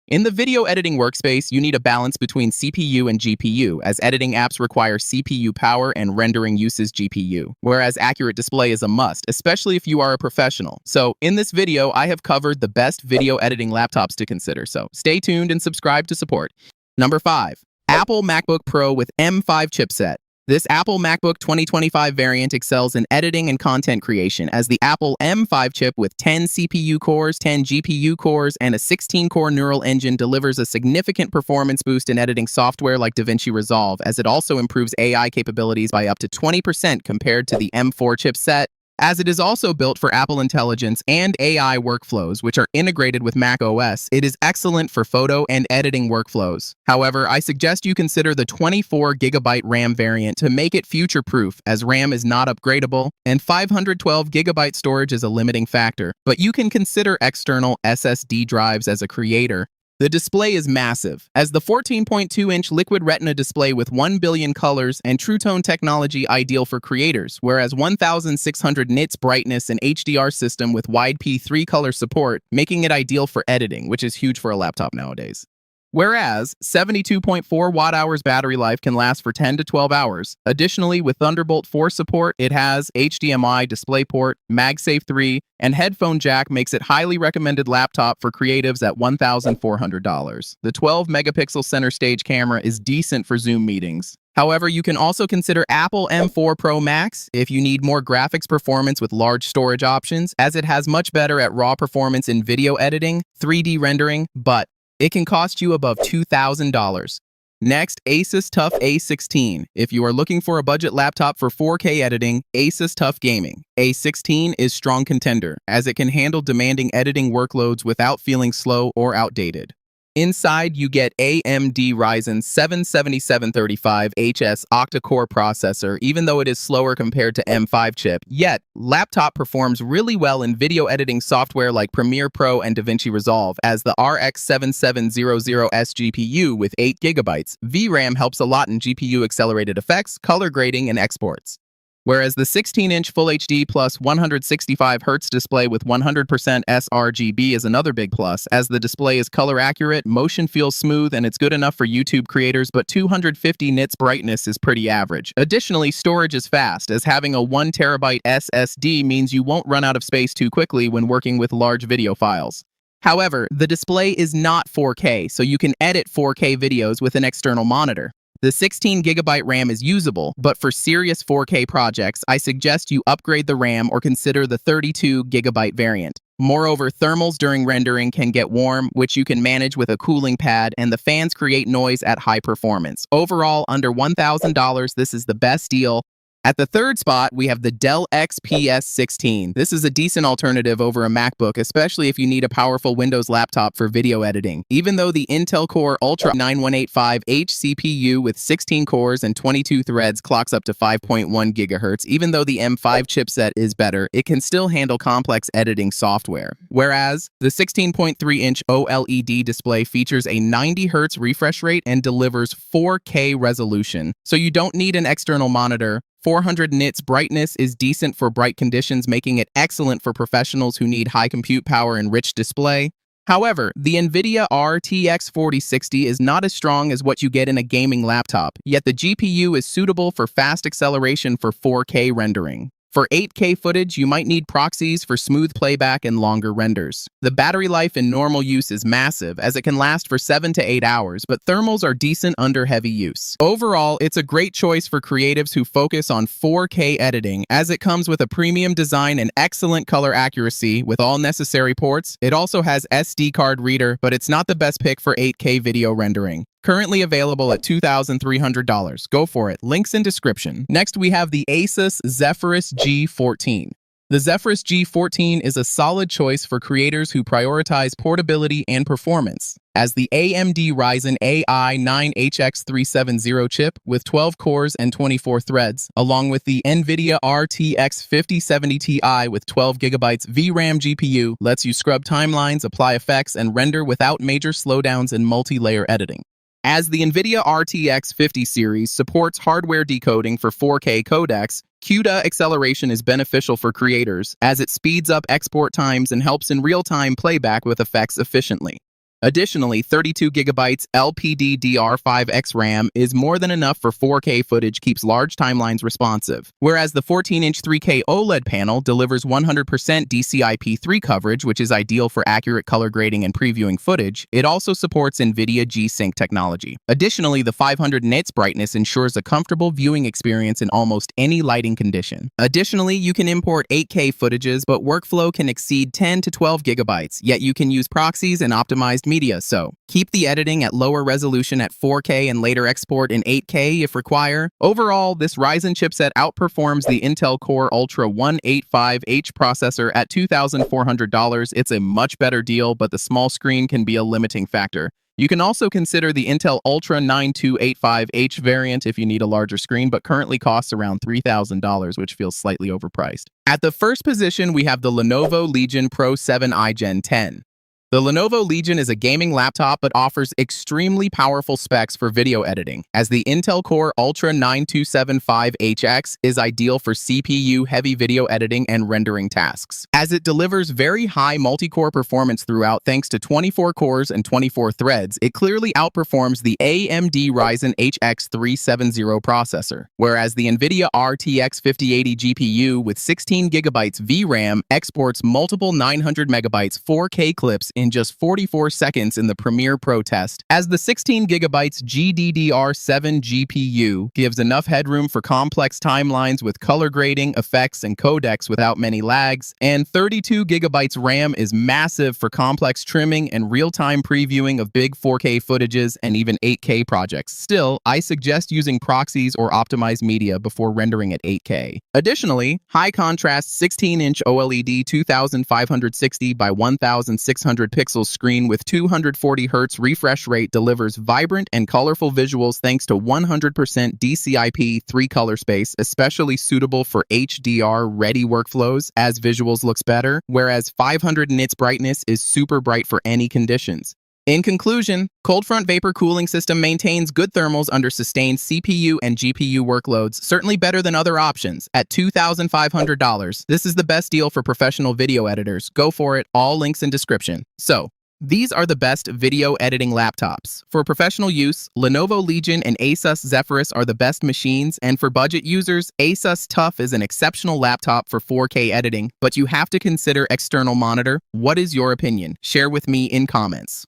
In the video editing workspace, you need a balance between CPU and GPU, as editing apps require CPU power and rendering uses GPU, whereas accurate display is a must, especially if you are a professional. So, in this video, I have covered the best video editing laptops to consider, so stay tuned and subscribe to support. Number 5. Apple MacBook Pro with M5 chipset. This Apple MacBook 2025 variant excels in editing and content creation as the Apple M5 chip with 10 CPU cores, 10 GPU cores, and a 16-core neural engine delivers a significant performance boost in editing software like DaVinci Resolve, as it also improves AI capabilities by up to 20% compared to the M4 chipset, as it is also built for Apple Intelligence and AI workflows, which are integrated with Mac OS. It is excellent for photo and editing workflows. However, I suggest you consider the 24GB RAM variant to make it future-proof, as RAM is not upgradable, and 512GB storage is a limiting factor, but you can consider external SSD drives as a creator. The display is massive, as the 14.2-inch Liquid Retina display with 1 billion colors and True Tone technology ideal for creators, whereas 1600 nits brightness and HDR system with wide P3 color support, making it ideal for editing, which is huge for a laptop nowadays. Whereas 72.4 watt-hours battery life can last for 10 to 12 hours. Additionally, with Thunderbolt 4 support, it has HDMI, DisplayPort, MagSafe 3, and headphone jack, makes it highly recommended laptop for creatives at $1,400. The 12-megapixel center stage camera is decent for Zoom meetings. However, you can also consider Apple M4 Pro Max if you need more graphics performance with large storage options, as it has much better at raw performance in video editing, 3D rendering, but it can cost you above $2,000. Next, Asus TUF A16. If you are looking for a budget laptop for 4K editing, Asus TUF Gaming A16 is strong contender, as it can handle demanding editing workloads without feeling slow or outdated. Inside, you get AMD Ryzen 7 7735HS octa-core processor, even though it is slower compared to M5 chip. Yet, laptop performs really well in video editing software like Premiere Pro and DaVinci Resolve, as the RX 7700S GPU with 8GB VRAM helps a lot in GPU-accelerated effects, color grading, and exports. Whereas the 16-inch Full HD plus 165Hz display with 100% sRGB is another big plus, as the display is color accurate, motion feels smooth, and it's good enough for YouTube creators, but 250 nits brightness is pretty average. Additionally, storage is fast, as having a 1TB SSD means you won't run out of space too quickly when working with large video files. However, the display is not 4K, so you can edit 4K videos with an external monitor. The 16GB RAM is usable, but for serious 4K projects, I suggest you upgrade the RAM or consider the 32GB variant. Moreover, thermals during rendering can get warm, which you can manage with a cooling pad, and the fans create noise at high performance. Overall, under $1,000, this is the best deal. At the third spot, we have the Dell XPS 16. This is a decent alternative over a MacBook, especially if you need a powerful Windows laptop for video editing. Even though the Intel Core Ultra 9185H CPU with 16 cores and 22 threads clocks up to 5.1 GHz, even though the M5 chipset is better, it can still handle complex editing software. Whereas, the 16.3-inch OLED display features a 90Hz refresh rate and delivers 4K resolution, so you don't need an external monitor. 400 nits brightness is decent for bright conditions, making it excellent for professionals who need high compute power and rich display. However, the NVIDIA RTX 4060 is not as strong as what you get in a gaming laptop, yet the GPU is suitable for fast acceleration for 4K rendering. For 8K footage, you might need proxies for smooth playback and longer renders. The battery life in normal use is massive, as it can last for 7 to 8 hours, but thermals are decent under heavy use. Overall, it's a great choice for creatives who focus on 4K editing, as it comes with a premium design and excellent color accuracy with all necessary ports. It also has SD card reader, but it's not the best pick for 8K video rendering. Currently available at $2,300. Go for it. Links in description. Next, we have the Asus Zephyrus G14. The Zephyrus G14 is a solid choice for creators who prioritize portability and performance, as the AMD Ryzen AI 9HX370 chip with 12 cores and 24 threads, along with the NVIDIA RTX 5070 Ti with 12GB VRAM GPU, lets you scrub timelines, apply effects, and render without major slowdowns in multi-layer editing. As the NVIDIA RTX 50 series supports hardware decoding for 4K codecs, CUDA acceleration is beneficial for creators, as it speeds up export times and helps in real-time playback with effects efficiently. Additionally, 32GB LPDDR5X RAM is more than enough for 4K footage, keeps large timelines responsive. Whereas the 14-inch 3K OLED panel delivers 100% DCI-P3 coverage, which is ideal for accurate color grading and previewing footage, it also supports NVIDIA G-Sync technology. Additionally, the 500 nits brightness ensures a comfortable viewing experience in almost any lighting condition. Additionally, you can import 8K footages, but workflow can exceed 10 to 12 gigabytes, yet you can use proxies and optimized media, so keep the editing at lower resolution at 4K and later export in 8K if required. Overall, this Ryzen chipset outperforms the Intel Core Ultra 185H processor at $2,400. It's a much better deal, but the small screen can be a limiting factor. You can also consider the Intel Ultra 9285H variant if you need a larger screen, but currently costs around $3,000, which feels slightly overpriced. At the first position, we have the Lenovo Legion Pro 7i Gen 10. The Lenovo Legion is a gaming laptop but offers extremely powerful specs for video editing, as the Intel Core Ultra 9275HX is ideal for CPU-heavy video editing and rendering tasks, as it delivers very high multi-core performance throughout thanks to 24 cores and 24 threads. It clearly outperforms the AMD Ryzen HX 370 processor, whereas the NVIDIA RTX 5080 GPU with 16GB VRAM exports multiple 900MB 4K clips in just 44 seconds in the Premiere Pro test, as the 16GB GDDR7 GPU gives enough headroom for complex timelines with color grading, effects, and codecs without many lags, and 32GB RAM is massive for complex trimming and real-time previewing of big 4K footages and even 8K projects. Still, I suggest using proxies or optimized media before rendering at 8K. Additionally, high-contrast 16-inch OLED 2560 by 1600 pixel screen with 240Hz refresh rate delivers vibrant and colorful visuals thanks to 100% DCI-P3 color space, especially suitable for HDR-ready workflows as visuals looks better, whereas 500 nits brightness is super bright for any conditions. In conclusion, cold front vapor cooling system maintains good thermals under sustained CPU and GPU workloads, certainly better than other options. At $2,500, this is the best deal for professional video editors. Go for it, all links in description. So, these are the best video editing laptops. For professional use, Lenovo Legion and Asus Zephyrus are the best machines, and for budget users, Asus TUF is an exceptional laptop for 4K editing, but you have to consider external monitor. What is your opinion? Share with me in comments.